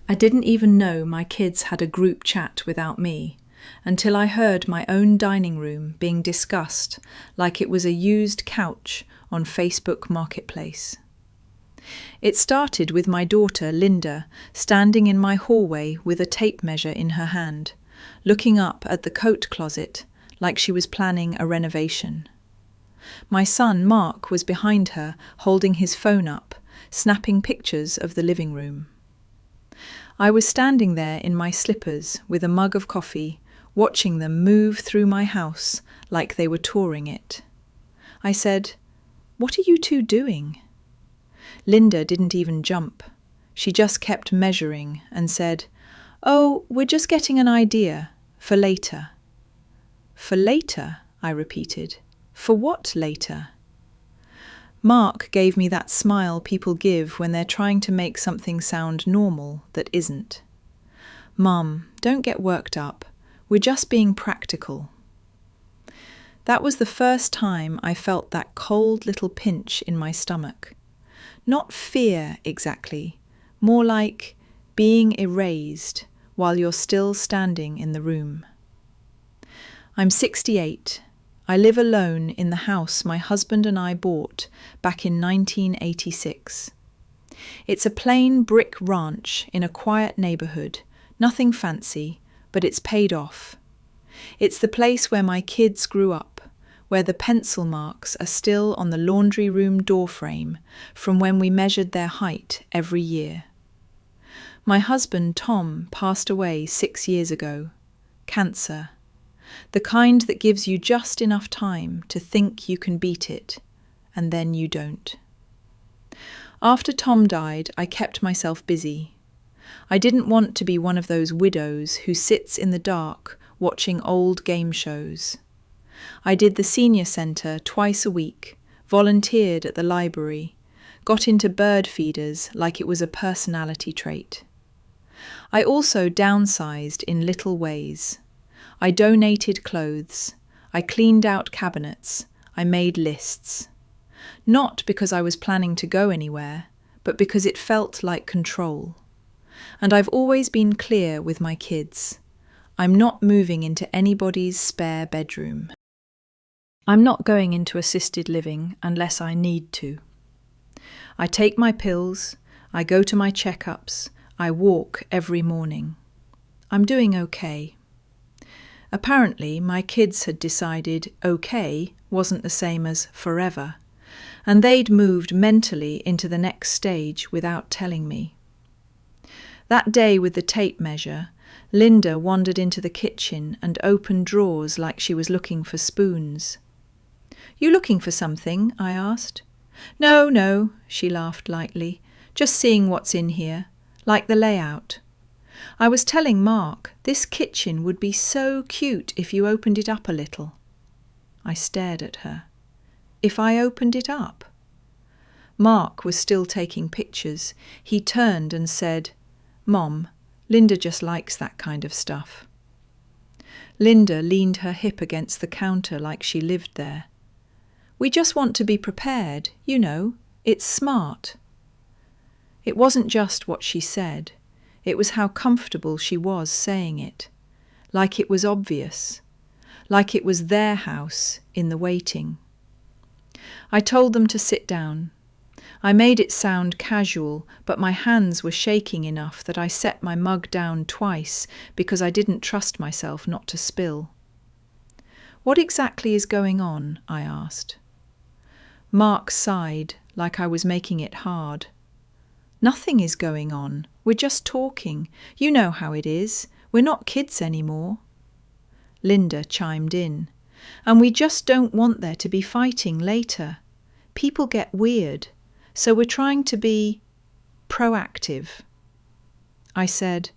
I didn't even know my kids had a group chat without me, until I heard my own dining room being discussed like it was a used couch on Facebook Marketplace. It started with my daughter, Linda, standing in my hallway with a tape measure in her hand, looking up at the coat closet like she was planning a renovation. My son, Mark, was behind her, holding his phone up, snapping pictures of the living room. I was standing there in my slippers with a mug of coffee, watching them move through my house like they were touring it. I said, "What are you two doing?" Linda didn't even jump. She just kept measuring and said, "Oh, we're just getting an idea. For later." "For later?" I repeated. "For what later?" Mark gave me that smile people give when they're trying to make something sound normal that isn't. "Mum, don't get worked up. We're just being practical." That was the first time I felt that cold little pinch in my stomach. Not fear exactly, more like being erased while you're still standing in the room. I'm 68. I live alone in the house my husband and I bought back in 1986. It's a plain brick ranch in a quiet neighborhood, nothing fancy, but it's paid off. It's the place where my kids grew up, where the pencil marks are still on the laundry room doorframe from when we measured their height every year. My husband, Tom, passed away 6 years ago. Cancer. The kind that gives you just enough time to think you can beat it, and then you don't. After Tom died, I kept myself busy. I didn't want to be one of those widows who sits in the dark watching old game shows. I did the senior centre twice a week, volunteered at the library, got into bird feeders like it was a personality trait. I also downsized in little ways. I donated clothes, I cleaned out cabinets, I made lists. Not because I was planning to go anywhere, but because it felt like control. And I've always been clear with my kids. I'm not moving into anybody's spare bedroom. I'm not going into assisted living unless I need to. I take my pills, I go to my checkups, I walk every morning. I'm doing okay. Apparently, my kids had decided okay wasn't the same as forever, and they'd moved mentally into the next stage without telling me. That day with the tape measure, Linda wandered into the kitchen and opened drawers like she was looking for spoons. "You looking for something?" I asked. No, she laughed lightly. "Just seeing what's in here, like the layout. I was telling Mark, this kitchen would be so cute if you opened it up a little." I stared at her. If I opened it up? Mark was still taking pictures. He turned and said, "Mom, Linda just likes that kind of stuff." Linda leaned her hip against the counter like she lived there. "We just want to be prepared, you know. It's smart." It wasn't just what she said. It was how comfortable she was saying it. Like it was obvious. Like it was their house in the waiting. I told them to sit down. I made it sound casual, but my hands were shaking enough that I set my mug down twice because I didn't trust myself not to spill. "What exactly is going on?" I asked. Mark sighed, like I was making it hard. "Nothing is going on. We're just talking. You know how it is. We're not kids anymore." Linda chimed in. "And we just don't want there to be fighting later. People get weird. So we're trying to be proactive." I said,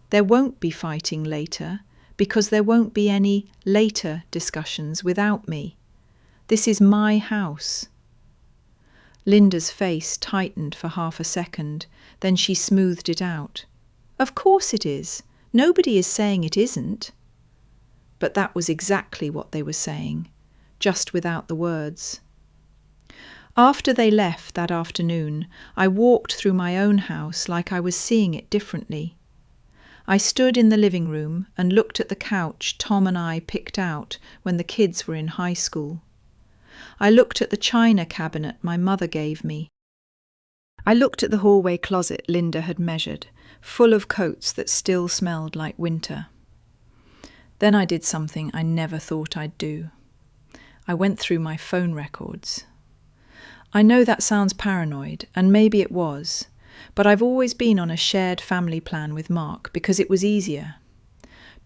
"There won't be fighting later because there won't be any later discussions without me. This is my house." Linda's face tightened for half a second, then she smoothed it out. "Of course it is. Nobody is saying it isn't." But that was exactly what they were saying, just without the words. After they left that afternoon, I walked through my own house like I was seeing it differently. I stood in the living room and looked at the couch Tom and I picked out when the kids were in high school. I looked at the china cabinet my mother gave me. I looked at the hallway closet Linda had measured, full of coats that still smelled like winter. Then I did something I never thought I'd do. I went through my phone records. I know that sounds paranoid, and maybe it was, but I've always been on a shared family plan with Mark because it was easier.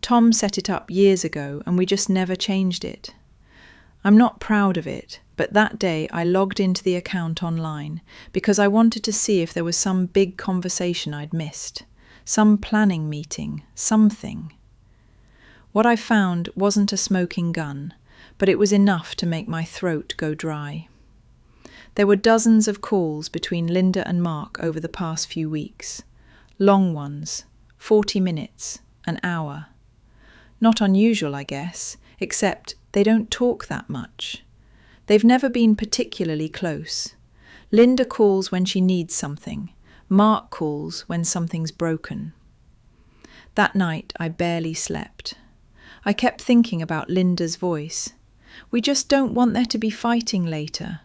Tom set it up years ago and we just never changed it. I'm not proud of it, but that day I logged into the account online because I wanted to see if there was some big conversation I'd missed, some planning meeting, something. What I found wasn't a smoking gun, but it was enough to make my throat go dry. There were dozens of calls between Linda and Mark over the past few weeks. Long ones, 40 minutes, an hour. Not unusual, I guess, except they don't talk that much. They've never been particularly close. Linda calls when she needs something. Mark calls when something's broken. That night I barely slept. I kept thinking about Linda's voice. We just don't want there to be fighting later.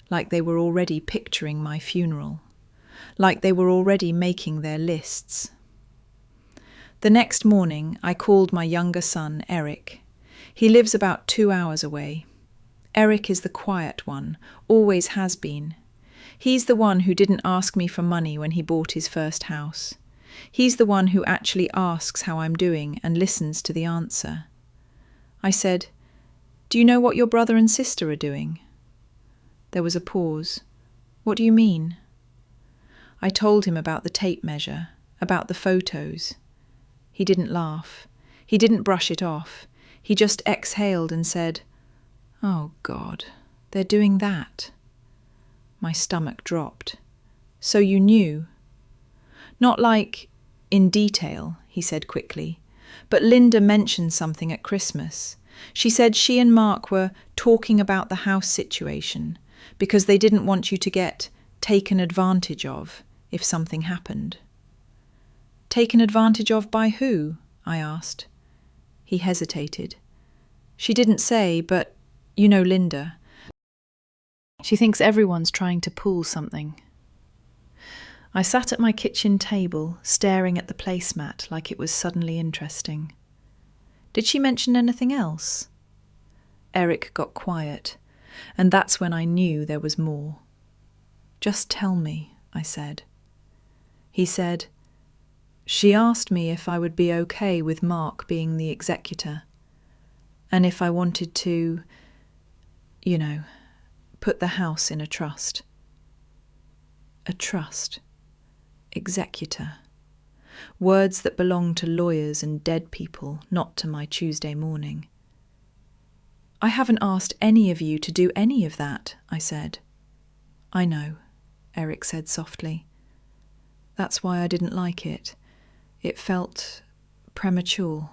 Like they were already picturing my funeral. Like they were already making their lists. The next morning I called my younger son, Eric. He lives about 2 hours away. Eric is the quiet one, always has been. He's the one who didn't ask me for money when he bought his first house. He's the one who actually asks how I'm doing and listens to the answer. I said, "Do you know what your brother and sister are doing?" There was a pause. "What do you mean?" I told him about the tape measure, about the photos. He didn't laugh. He didn't brush it off. He just exhaled and said, "Oh God, they're doing that." My stomach dropped. "So you knew?" "Not like, in detail," he said quickly, "but Linda mentioned something at Christmas. She said she and Mark were talking about the house situation because they didn't want you to get taken advantage of if something happened." "Taken advantage of by who?" I asked. He hesitated. "She didn't say, but you know Linda. She thinks everyone's trying to pull something." I sat at my kitchen table, staring at the placemat like it was suddenly interesting. "Did she mention anything else?" Eric got quiet, and that's when I knew there was more. "Just tell me," I said. He said, "She asked me if I would be okay with Mark being the executor, and if I wanted to, put the house in a trust." A trust. Executor. Words that belong to lawyers and dead people, not to my Tuesday morning. "I haven't asked any of you to do any of that," I said. "I know," Eric said softly. "That's why I didn't like it. It felt premature."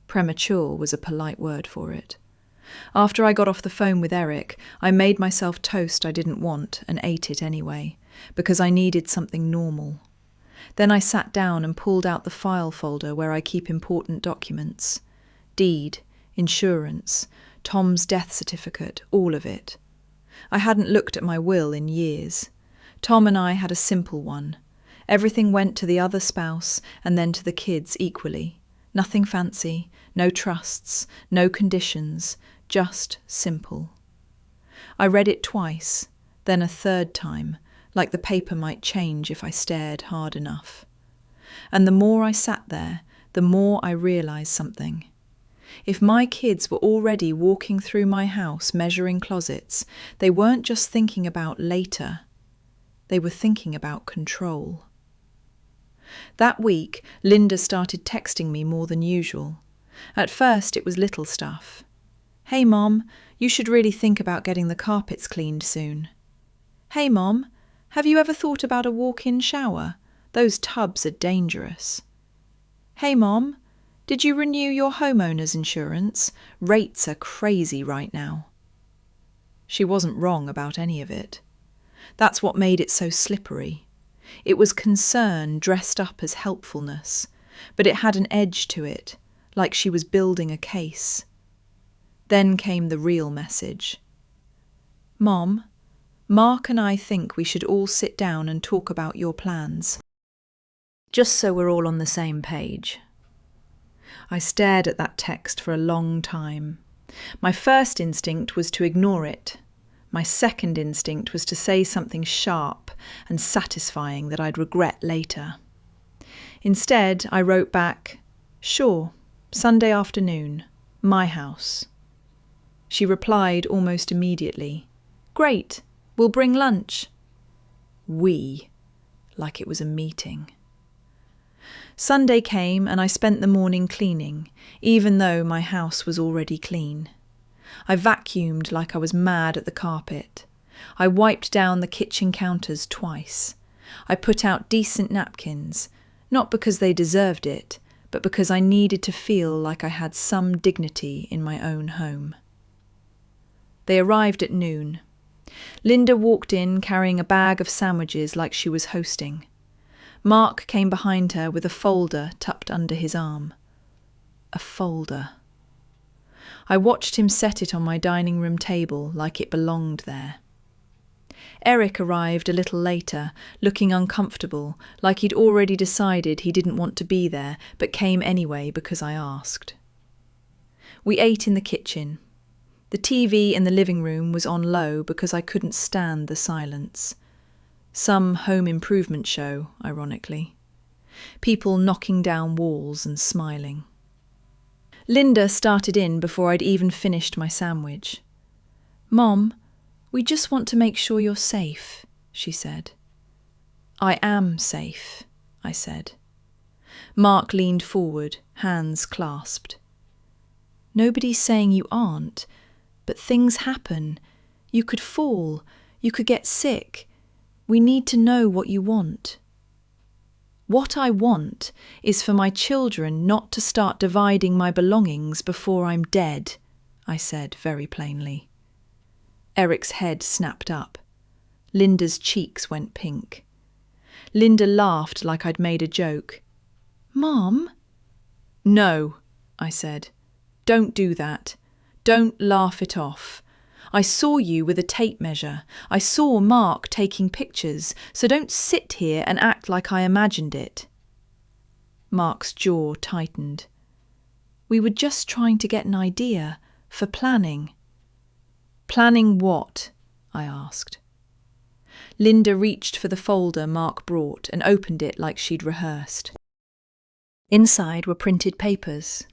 Premature was a polite word for it. After I got off the phone with Eric, I made myself toast I didn't want and ate it anyway, because I needed something normal. Then I sat down and pulled out the file folder where I keep important documents. Deed, insurance, Tom's death certificate, all of it. I hadn't looked at my will in years. Tom and I had a simple one. Everything went to the other spouse and then to the kids equally. Nothing fancy, no trusts, no conditions, just simple. I read it twice, then a third time, like the paper might change if I stared hard enough. And the more I sat there, the more I realised something. If my kids were already walking through my house measuring closets, they weren't just thinking about later. They were thinking about control. That week, Linda started texting me more than usual. At first, it was little stuff. "Hey, Mom, you should really think about getting the carpets cleaned soon." "Hey, Mom, have you ever thought about a walk-in shower? Those tubs are dangerous." "Hey, Mom, did you renew your homeowner's insurance? Rates are crazy right now." She wasn't wrong about any of it. That's what made it so slippery. It was concern dressed up as helpfulness, but it had an edge to it, like she was building a case. Then came the real message. Mom, Mark and I think we should all sit down and talk about your plans. Just so we're all on the same page. I stared at that text for a long time. My first instinct was to ignore it. My second instinct was to say something sharp and satisfying that I'd regret later. Instead, I wrote back, "Sure, Sunday afternoon, my house." She replied almost immediately, "Great, we'll bring lunch." We, like it was a meeting. Sunday came and I spent the morning cleaning, even though my house was already clean. I vacuumed like I was mad at the carpet. I wiped down the kitchen counters twice. I put out decent napkins, not because they deserved it, but because I needed to feel like I had some dignity in my own home. They arrived at noon. Linda walked in carrying a bag of sandwiches like she was hosting. Mark came behind her with a folder tucked under his arm. A folder. I watched him set it on my dining room table like it belonged there. Eric arrived a little later, looking uncomfortable, like he'd already decided he didn't want to be there, but came anyway because I asked. We ate in the kitchen. The TV in the living room was on low because I couldn't stand the silence. Some home improvement show, ironically. People knocking down walls and smiling. Linda started in before I'd even finished my sandwich. "Mom, we just want to make sure you're safe," she said. "I am safe," I said. Mark leaned forward, hands clasped. "Nobody's saying you aren't, but things happen. You could fall, you could get sick. We need to know what you want." "What I want is for my children not to start dividing my belongings before I'm dead," I said very plainly. Eric's head snapped up. Linda's cheeks went pink. Linda laughed like I'd made a joke. "Mom?" "No," I said. "Don't do that. Don't laugh it off. I saw you with a tape measure. I saw Mark taking pictures, so don't sit here and act like I imagined it." Mark's jaw tightened. "We were just trying to get an idea, for planning." "Planning what?" I asked. Linda reached for the folder Mark brought and opened it like she'd rehearsed. Inside were printed papers.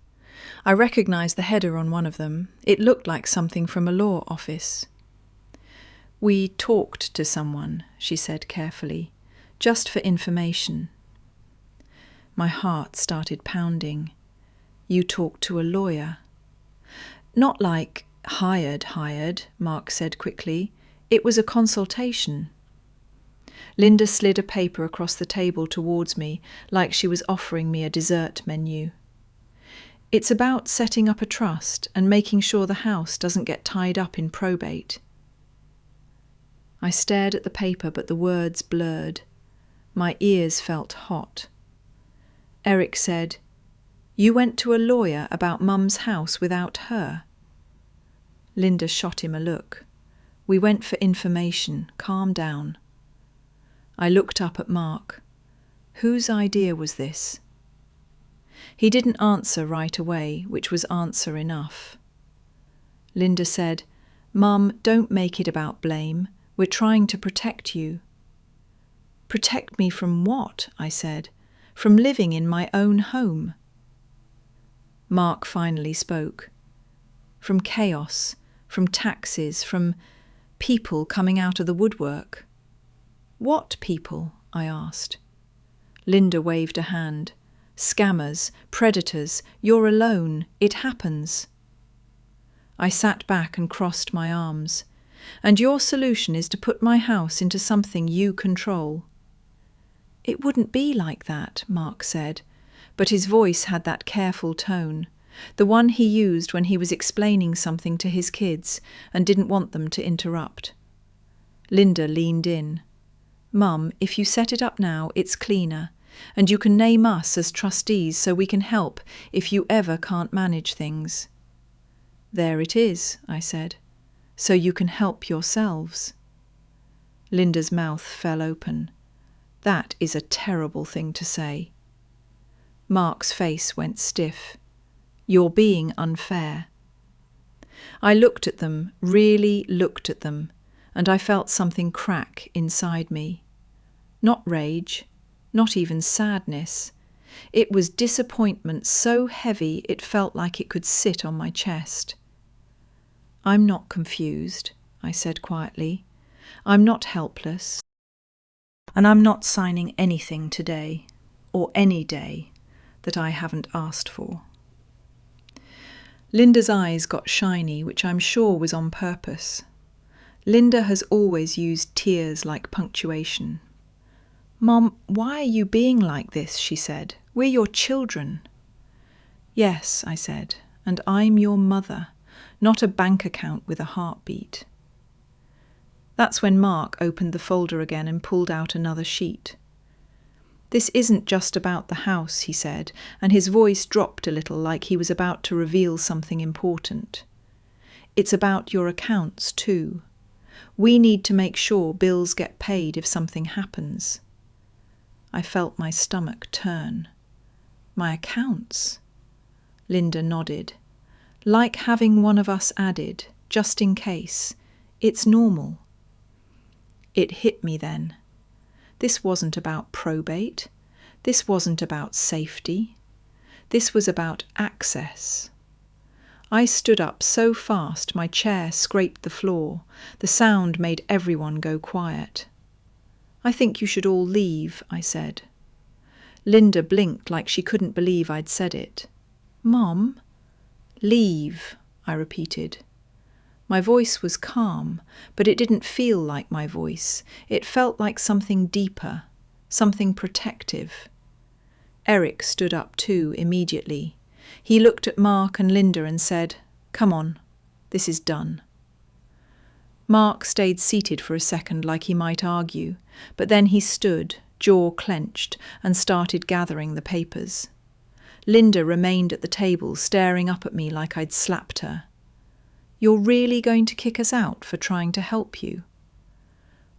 I recognised the header on one of them. It looked like something from a law office. "We talked to someone," she said carefully, "just for information." My heart started pounding. "You talked to a lawyer?" "Not like hired, Mark said quickly. "It was a consultation." Linda slid a paper across the table towards me, like she was offering me a dessert menu. "It's about setting up a trust and making sure the house doesn't get tied up in probate." I stared at the paper, but the words blurred. My ears felt hot. Eric said, "You went to a lawyer about Mum's house without her?" Linda shot him a look. "We went for information. Calm down." I looked up at Mark. Whose idea was this? He didn't answer right away, which was answer enough. Linda said, "Mum, don't make it about blame. We're trying to protect you." "Protect me from what?" I said. "From living in my own home." Mark finally spoke. "From chaos, from taxes, from people coming out of the woodwork." "What people?" I asked. Linda waved a hand. "Scammers, predators, you're alone. It happens." I sat back and crossed my arms. "And your solution is to put my house into something you control." "It wouldn't be like that," Mark said, but his voice had that careful tone. The one he used when he was explaining something to his kids and didn't want them to interrupt. Linda leaned in. "Mum, if you set it up now, it's cleaner, and you can name us as trustees so we can help if you ever can't manage things." "There it is," I said, "so you can help yourselves." Linda's mouth fell open. "That is a terrible thing to say." Mark's face went stiff. "You're being unfair." I looked at them, really looked at them, and I felt something crack inside me. Not rage, not even sadness. It was disappointment so heavy it felt like it could sit on my chest. "I'm not confused," I said quietly. "I'm not helpless. And I'm not signing anything today, or any day, that I haven't asked for." Linda's eyes got shiny, which I'm sure was on purpose. Linda has always used tears like punctuation. "Mom, why are you being like this?" she said. "We're your children." "Yes," I said, "and I'm your mother, not a bank account with a heartbeat." That's when Mark opened the folder again and pulled out another sheet. "This isn't just about the house," he said, and his voice dropped a little like he was about to reveal something important. "It's about your accounts too. We need to make sure bills get paid if something happens." I felt my stomach turn. "My accounts?" Linda nodded. "Like having one of us added, just in case. It's normal." It hit me then. This wasn't about probate. This wasn't about safety. This was about access. I stood up so fast my chair scraped the floor. The sound made everyone go quiet. "I think you should all leave," I said. Linda blinked like she couldn't believe I'd said it. "Mom?" "Leave," I repeated. My voice was calm, but it didn't feel like my voice. It felt like something deeper, something protective. Eric stood up too, immediately. He looked at Mark and Linda and said, "Come on, this is done." Mark stayed seated for a second like he might argue, but then he stood, jaw clenched, and started gathering the papers. Linda remained at the table, staring up at me like I'd slapped her. "You're really going to kick us out for trying to help you?"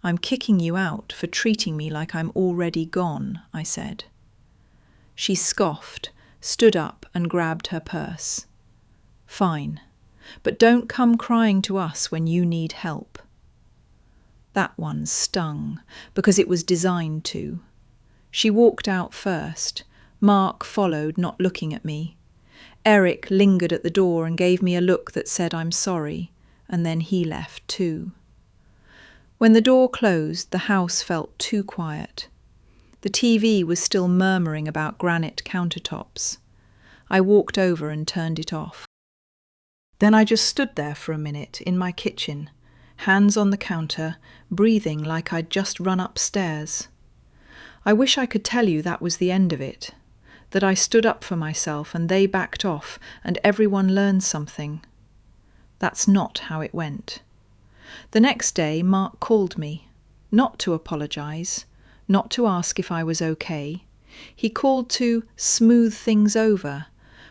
"I'm kicking you out for treating me like I'm already gone," I said. She scoffed, stood up and grabbed her purse. "Fine, but don't come crying to us when you need help." That one stung, because it was designed to. She walked out first. Mark followed, not looking at me. Eric lingered at the door and gave me a look that said I'm sorry, and then he left too. When the door closed, the house felt too quiet. The TV was still murmuring about granite countertops. I walked over and turned it off. Then I just stood there for a minute in my kitchen, hands on the counter, breathing like I'd just run upstairs. I wish I could tell you that was the end of it, that I stood up for myself and they backed off and everyone learned something. That's not how it went. The next day, Mark called me, not to apologise, not to ask if I was okay. He called to smooth things over,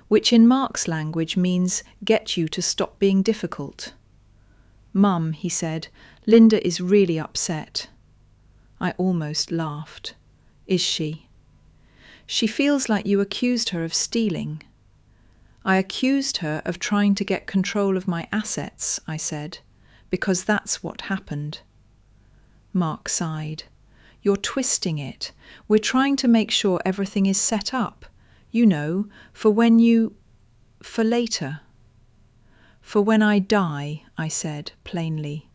which in Mark's language means get you to stop being difficult. "Mum," he said, "Linda is really upset." I almost laughed. "Is she?" "She feels like you accused her of stealing." "I accused her of trying to get control of my assets," I said, "because that's what happened." Mark sighed. "You're twisting it. We're trying to make sure everything is set up, you know, for later." "For when I die," I said plainly.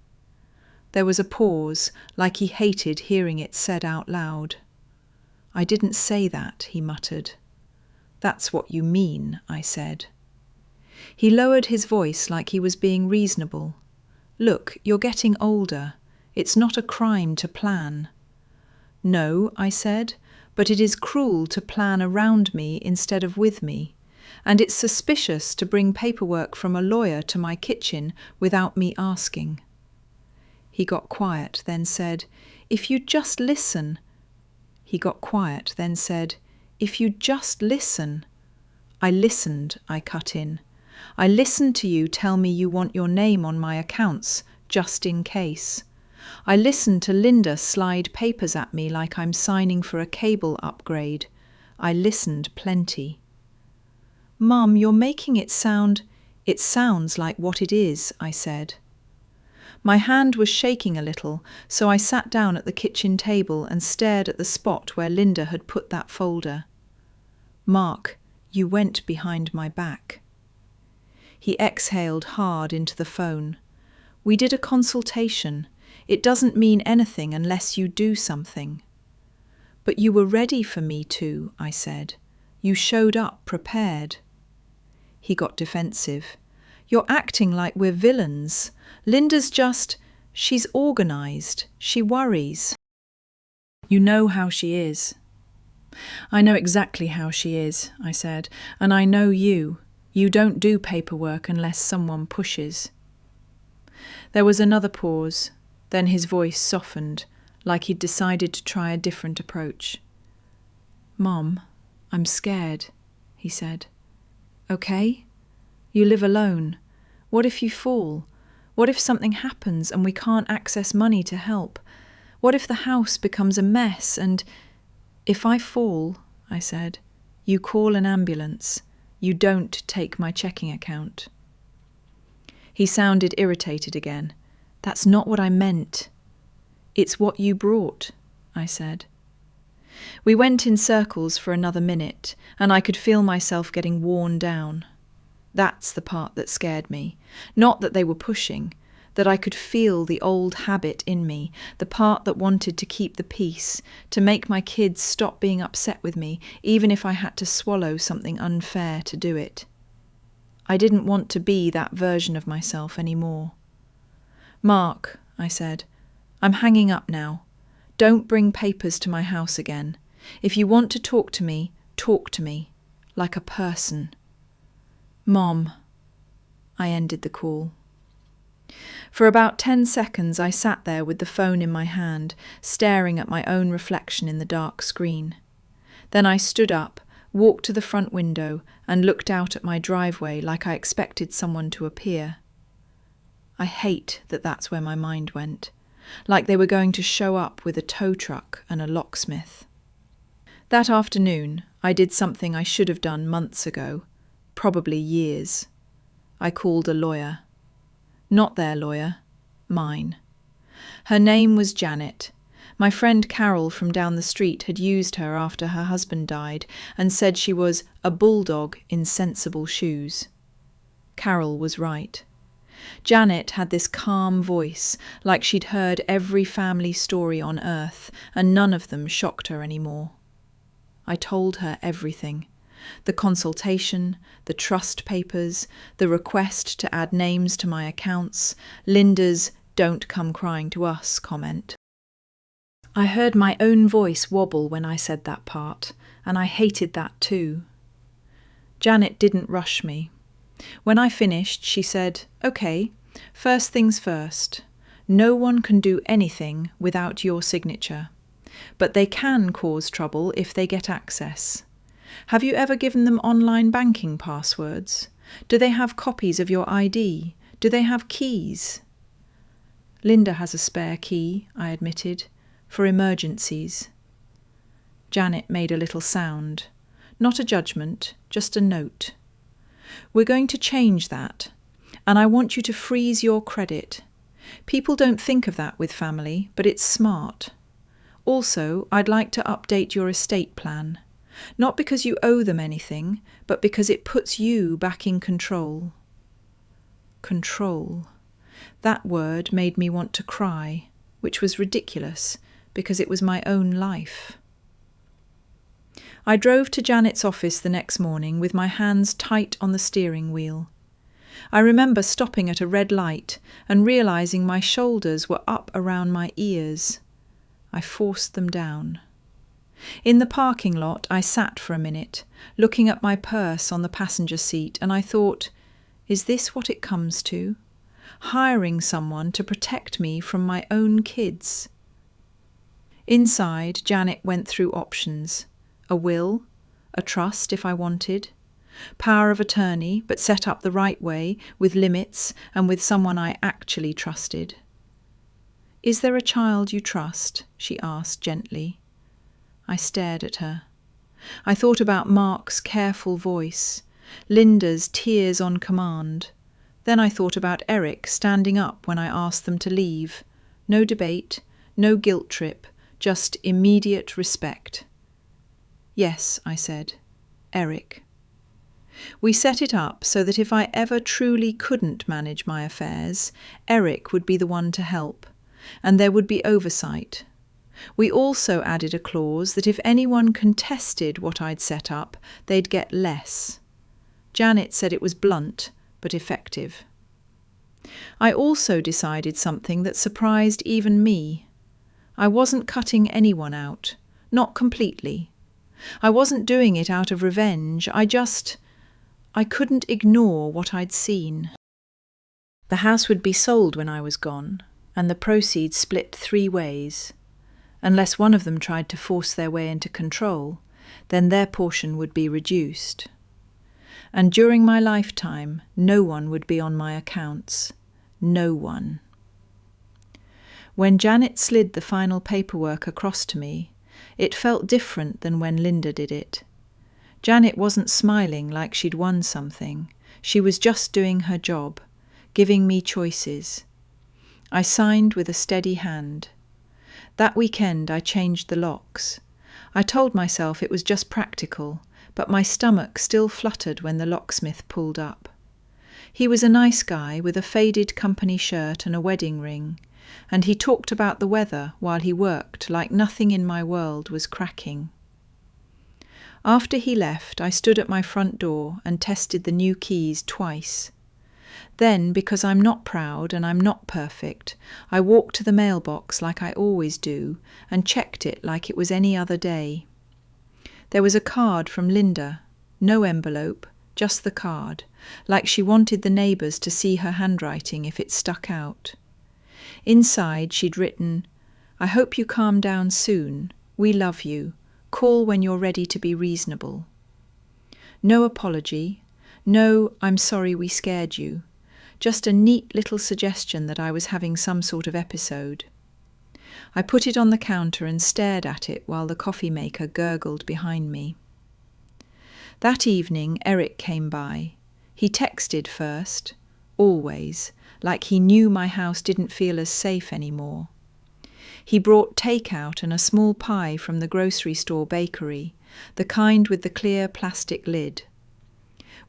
There was a pause, like he hated hearing it said out loud. "I didn't say that," he muttered. "That's what you mean," I said. He lowered his voice like he was being reasonable. "Look, you're getting older. It's not a crime to plan." "No," I said, "but it is cruel to plan around me instead of with me. And it's suspicious to bring paperwork from a lawyer to my kitchen without me asking." He got quiet, then said, "If you just listen." He got quiet, then said, "If you just listen." "I listened," I cut in. "I listened to you tell me you want your name on my accounts, just in case. I listened to Linda slide papers at me like I'm signing for a cable upgrade. I listened plenty." "Mum, you're making it sound—" "It sounds like what it is," I said. My hand was shaking a little, so I sat down at the kitchen table and stared at the spot where Linda had put that folder. "Mark, you went behind my back." He exhaled hard into the phone. "We did a consultation. It doesn't mean anything unless you do something." "But you were ready for me to," I said. "You showed up prepared." He got defensive. "You're acting like we're villains. Linda's she's organised. She worries." "You know how she is." "I know exactly how she is," I said, "and I know you. You don't do paperwork unless someone pushes." There was another pause, then his voice softened, like he'd decided to try a different approach. "Mom, I'm scared," he said. "Okay? You live alone. What if you fall? What if something happens and we can't access money to help? What if the house becomes a mess and—" "If I fall," I said, "you call an ambulance. You don't take my checking account." He sounded irritated again. "That's not what I meant." "It's what you brought," I said. We went in circles for another minute, and I could feel myself getting worn down. That's the part that scared me. Not that they were pushing, that I could feel the old habit in me, the part that wanted to keep the peace, to make my kids stop being upset with me, even if I had to swallow something unfair to do it. I didn't want to be that version of myself anymore. "Mark," I said, "I'm hanging up now. Don't bring papers to my house again. If you want to talk to me, like a person." "Mom." I ended the call. For about 10 seconds I sat there with the phone in my hand, staring at my own reflection in the dark screen. Then I stood up, walked to the front window, and looked out at my driveway like I expected someone to appear. I hate that that's where my mind went, like they were going to show up with a tow truck and a locksmith. That afternoon, I did something I should have done months ago, probably years. I called a lawyer. Not their lawyer, mine. Her name was Janet. My friend Carol from down the street had used her after her husband died and said she was a bulldog in sensible shoes. Carol was right. Janet had this calm voice, like she'd heard every family story on earth, and none of them shocked her anymore. I told her everything. The consultation, the trust papers, the request to add names to my accounts, Linda's "don't come crying to us" comment. I heard my own voice wobble when I said that part, and I hated that too. Janet didn't rush me. When I finished, she said, "Okay, first things first. No one can do anything without your signature, but they can cause trouble if they get access. Have you ever given them online banking passwords? Do they have copies of your ID? Do they have keys?" "Linda has a spare key," I admitted, "for emergencies." Janet made a little sound. Not a judgment, just a note. "We're going to change that, and I want you to freeze your credit. People don't think of that with family, but it's smart. Also, I'd like to update your estate plan. Not because you owe them anything, but because it puts you back in control." Control. That word made me want to cry, which was ridiculous, because it was my own life. I drove to Janet's office the next morning with my hands tight on the steering wheel. I remember stopping at a red light and realizing my shoulders were up around my ears. I forced them down. In the parking lot, I sat for a minute, looking at my purse on the passenger seat, and I thought, is this what it comes to? Hiring someone to protect me from my own kids. Inside, Janet went through options. A will, a trust if I wanted, power of attorney, but set up the right way, with limits and with someone I actually trusted. Is there a child you trust? She asked gently. I stared at her. I thought about Mark's careful voice, Linda's tears on command. Then I thought about Eric standing up when I asked them to leave. No debate, no guilt trip, just immediate respect. Yes, I said. Eric. We set it up so that if I ever truly couldn't manage my affairs, Eric would be the one to help, and there would be oversight. We also added a clause that if anyone contested what I'd set up, they'd get less. Janet said it was blunt, but effective. I also decided something that surprised even me. I wasn't cutting anyone out, not completely. I wasn't doing it out of revenge, I couldn't ignore what I'd seen. The house would be sold when I was gone, and the proceeds split 3 ways. Unless one of them tried to force their way into control, then their portion would be reduced. And during my lifetime, no one would be on my accounts. No one. When Janet slid the final paperwork across to me, it felt different than when Linda did it. Janet wasn't smiling like she'd won something. She was just doing her job, giving me choices. I signed with a steady hand. That weekend I changed the locks. I told myself it was just practical, but my stomach still fluttered when the locksmith pulled up. He was a nice guy with a faded company shirt and a wedding ring, and he talked about the weather while he worked like nothing in my world was cracking. After he left, I stood at my front door and tested the new keys twice. Then, because I'm not proud and I'm not perfect, I walked to the mailbox like I always do and checked it like it was any other day. There was a card from Linda, no envelope, just the card, like she wanted the neighbours to see her handwriting if it stuck out. Inside she'd written, "I hope you calm down soon. We love you. Call when you're ready to be reasonable." No apology, no "I'm sorry we scared you," just a neat little suggestion that I was having some sort of episode. I put it on the counter and stared at it while the coffee maker gurgled behind me. That evening Eric came by. He texted first, always, like he knew my house didn't feel as safe anymore. He brought takeout and a small pie from the grocery store bakery, the kind with the clear plastic lid.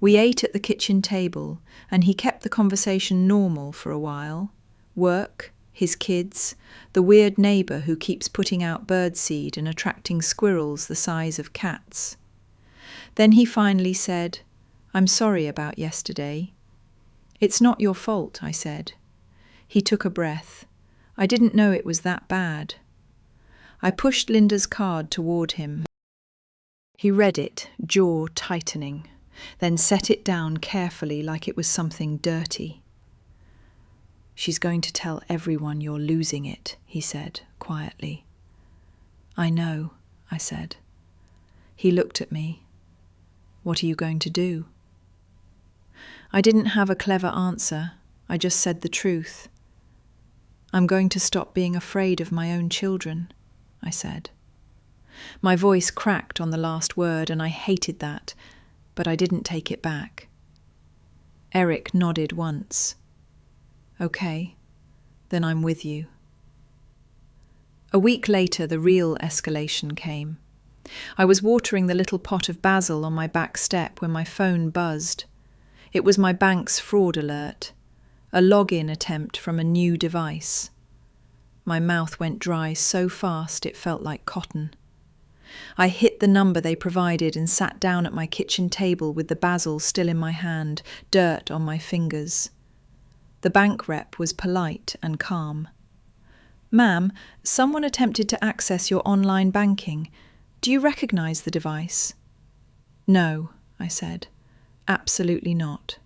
We ate at the kitchen table, and he kept the conversation normal for a while. Work, his kids, the weird neighbour who keeps putting out birdseed and attracting squirrels the size of cats. Then he finally said, "I'm sorry about yesterday." "It's not your fault," I said. He took a breath. I didn't know it was that bad. I pushed Linda's card toward him. He read it, jaw tightening, then set it down carefully like it was something dirty. "She's going to tell everyone you're losing it," he said quietly. "I know," I said. He looked at me. "What are you going to do?" I didn't have a clever answer. I just said the truth. "I'm going to stop being afraid of my own children," I said. My voice cracked on the last word, and I hated that, but I didn't take it back. Eric nodded once. "Okay, then I'm with you." A week later, the real escalation came. I was watering the little pot of basil on my back step when my phone buzzed. It was my bank's fraud alert, a login attempt from a new device. My mouth went dry so fast it felt like cotton. I hit the number they provided and sat down at my kitchen table with the basil still in my hand, dirt on my fingers. The bank rep was polite and calm. "Ma'am, someone attempted to access your online banking. Do you recognize the device? No, I said. Absolutely not.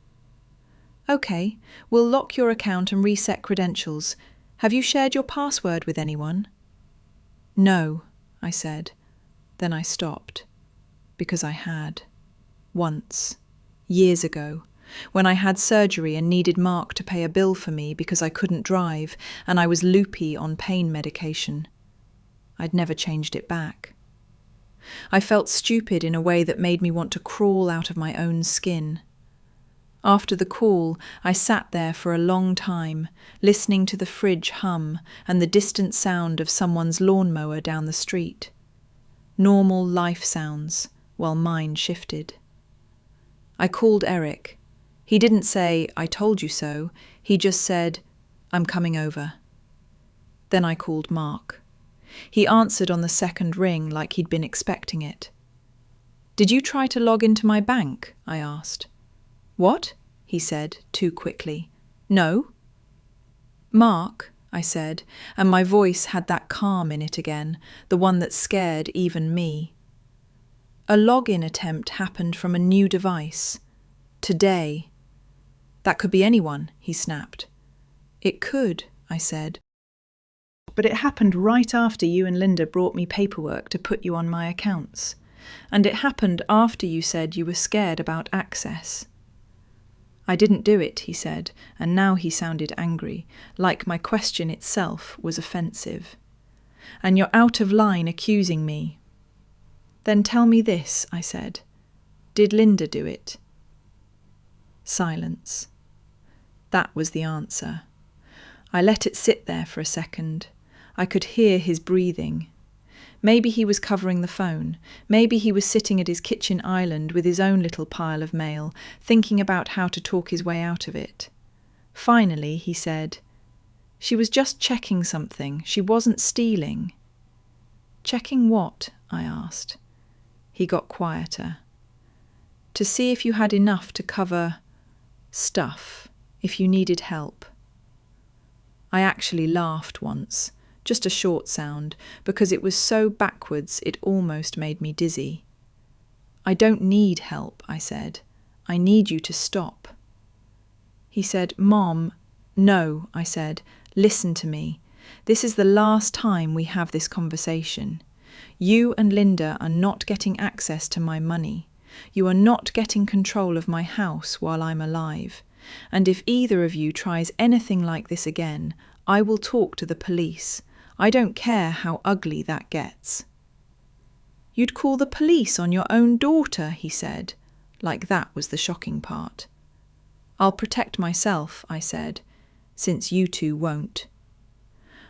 Okay, we'll lock your account and reset credentials. Have you shared your password with anyone? No, I said. Then I stopped. Because I had. Once. Years ago. When I had surgery and needed Mark to pay a bill for me because I couldn't drive and I was loopy on pain medication. I'd never changed it back. I felt stupid in a way that made me want to crawl out of my own skin. After the call, I sat there for a long time, listening to the fridge hum and the distant sound of someone's lawnmower down the street. Normal life sounds, while mine shifted. I called Eric. He didn't say, "I told you so." He just said, "I'm coming over." Then I called Mark. He answered on the second ring like he'd been expecting it. "Did you try to log into my bank?" I asked. "What?" he said, too quickly. "No." "Mark," I said, and my voice had that calm in it again, the one that scared even me. "A login attempt happened from a new device. Today." "That could be anyone," he snapped. "It could," I said. "But it happened right after you and Linda brought me paperwork to put you on my accounts. And it happened after you said you were scared about access." "I didn't do it," he said, and now he sounded angry, like my question itself was offensive. "And you're out of line accusing me." "Then tell me this," I said. "Did Linda do it?" Silence. That was the answer. I let it sit there for a second. I could hear his breathing. Maybe he was covering the phone. Maybe he was sitting at his kitchen island with his own little pile of mail, thinking about how to talk his way out of it. Finally, he said, "She was just checking something. She wasn't stealing." "Checking what?" I asked. He got quieter. "To see if you had enough to cover stuff, if you needed help." I actually laughed once, just a short sound, because it was so backwards it almost made me dizzy. "I don't need help," I said. "I need you to stop." He said, "Mom." "No," I said. "Listen to me. This is the last time we have this conversation. You and Linda are not getting access to my money. You are not getting control of my house while I'm alive. And if either of you tries anything like this again, I will talk to the police. I don't care how ugly that gets." "You'd call the police on your own daughter," he said, like that was the shocking part. "I'll protect myself," I said, "since you two won't."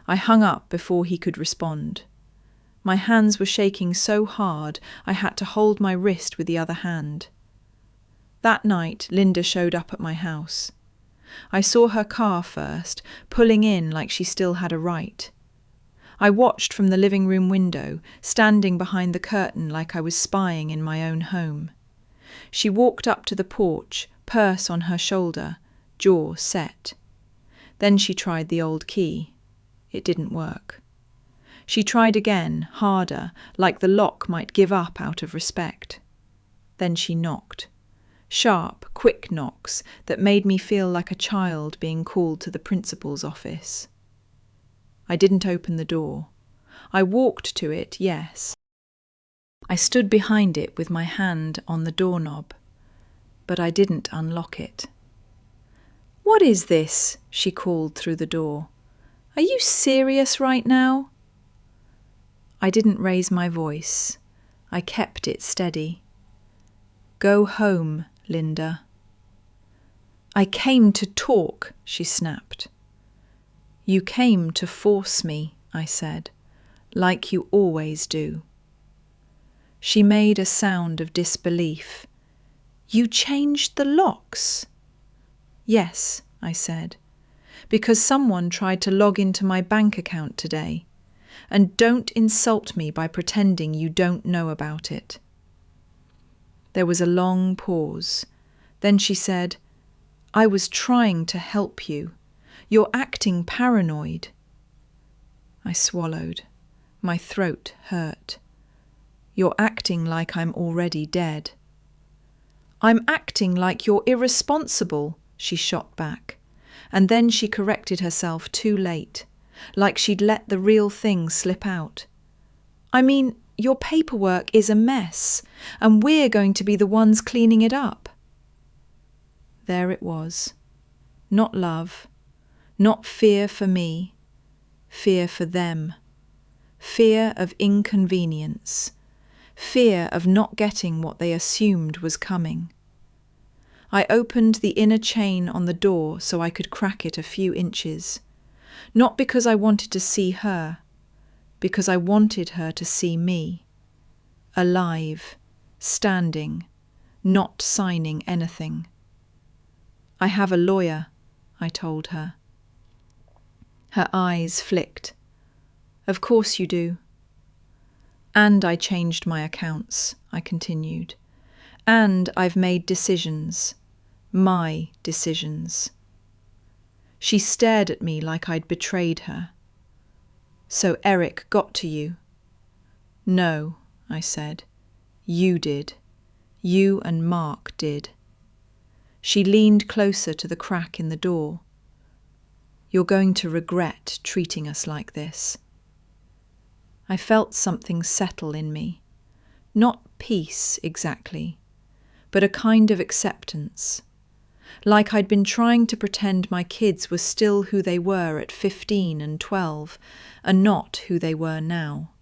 I hung up before he could respond. My hands were shaking so hard I had to hold my wrist with the other hand. That night, Linda showed up at my house. I saw her car first, pulling in like she still had a right. I watched from the living room window, standing behind the curtain like I was spying in my own home. She walked up to the porch, purse on her shoulder, jaw set. Then she tried the old key. It didn't work. She tried again, harder, like the lock might give up out of respect. Then she knocked. Sharp, quick knocks that made me feel like a child being called to the principal's office. I didn't open the door. I walked to it, yes. I stood behind it with my hand on the doorknob, but I didn't unlock it. "What is this?" she called through the door. "Are you serious right now?" I didn't raise my voice. I kept it steady. "Go home, Linda." "I came to talk," she snapped. "You came to force me," I said, "like you always do." She made a sound of disbelief. "You changed the locks?" "Yes," I said, "because someone tried to log into my bank account today. And don't insult me by pretending you don't know about it." There was a long pause. Then she said, "I was trying to help you. You're acting paranoid." I swallowed. My throat hurt. You're acting like I'm already dead." "I'm acting like you're irresponsible," she shot back. And then she corrected herself too late, like she'd let the real thing slip out. "I mean, your paperwork is a mess, and we're going to be the ones cleaning it up." There it was. Not love, not fear for me, fear for them. Fear of inconvenience, fear of not getting what they assumed was coming. I opened the inner chain on the door so I could crack it a few inches, not because I wanted to see her, because I wanted her to see me, alive, standing, not signing anything. "I have a lawyer," I told her. Her eyes flicked. "Of course you do." "And I changed my accounts," I continued. "And I've made decisions. My decisions." She stared at me like I'd betrayed her. "So Eric got to you?" "No," I said. "You did. You and Mark did." She leaned closer to the crack in the door. "You're going to regret treating us like this." I felt something settle in me. Not peace exactly, but a kind of acceptance. Like I'd been trying to pretend my kids were still who they were at 15 and 12, and not who they were now.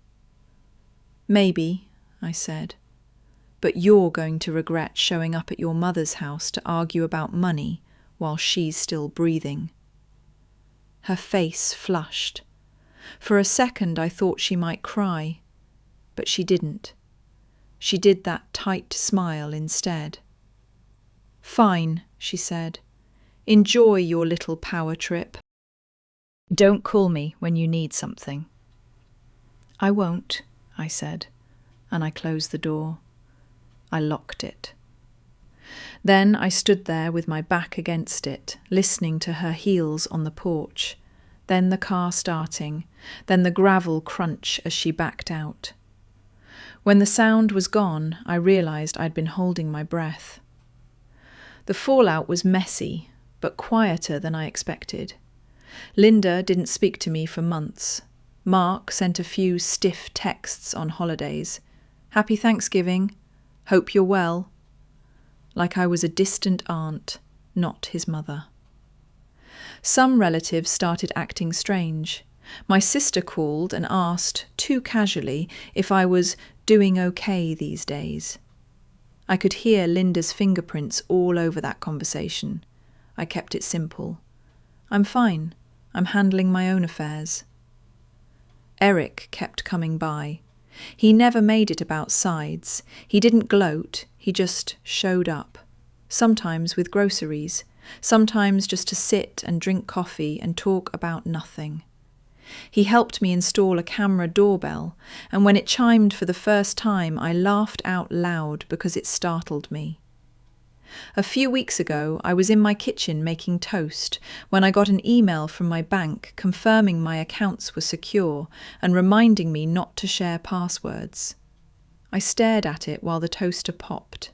"Maybe," I said, "but you're going to regret showing up at your mother's house to argue about money while she's still breathing." Her face flushed. For a second I thought she might cry, but she didn't. She did that tight smile instead. "Fine," she said. "Enjoy your little power trip. Don't call me when you need something." "I won't," I said, and I closed the door. I locked it. Then I stood there with my back against it, listening to her heels on the porch, then the car starting, then the gravel crunch as she backed out. When the sound was gone, I realised I'd been holding my breath. The fallout was messy, but quieter than I expected. Linda didn't speak to me for months. Mark sent a few stiff texts on holidays. "Happy Thanksgiving. Hope you're well." Like I was a distant aunt, not his mother. Some relatives started acting strange. My sister called and asked, too casually, if I was doing okay these days. I could hear Linda's fingerprints all over that conversation. I kept it simple. "I'm fine. I'm handling my own affairs." Eric kept coming by. He never made it about sides. He didn't gloat, he just showed up. Sometimes with groceries, sometimes just to sit and drink coffee and talk about nothing. He helped me install a camera doorbell, and when it chimed for the first time, I laughed out loud because it startled me. A few weeks ago, I was in my kitchen making toast when I got an email from my bank confirming my accounts were secure and reminding me not to share passwords. I stared at it while the toaster popped.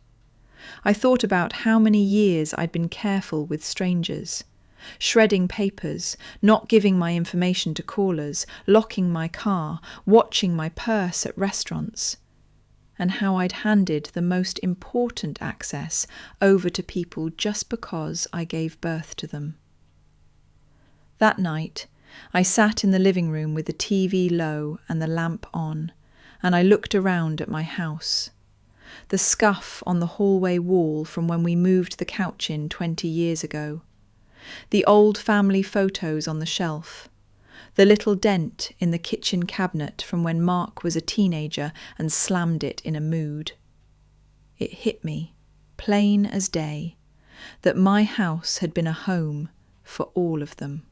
I thought about how many years I'd been careful with strangers. Shredding papers, not giving my information to callers, locking my car, watching my purse at restaurants, and how I'd handed the most important access over to people just because I gave birth to them. That night, I sat in the living room with the TV low and the lamp on, and I looked around at my house. The scuff on the hallway wall from when we moved the couch in 20 years ago. The old family photos on the shelf. The little dent in the kitchen cabinet from when Mark was a teenager and slammed it in a mood. It hit me, plain as day, that my house had been a home for all of them.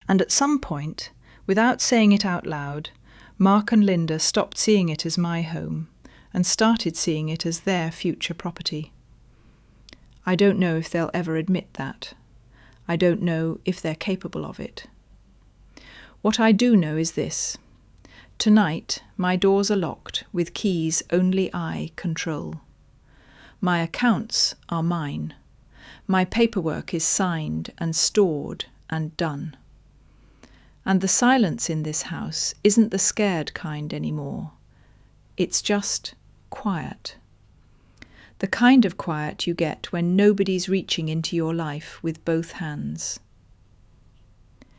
And at some point, without saying it out loud, Mark and Linda stopped seeing it as my home and started seeing it as their future property. I don't know if they'll ever admit that. I don't know if they're capable of it. What I do know is this. Tonight, my doors are locked with keys only I control. My accounts are mine. My paperwork is signed and stored and done. And the silence in this house isn't the scared kind anymore. It's just quiet. The kind of quiet you get when nobody's reaching into your life with both hands.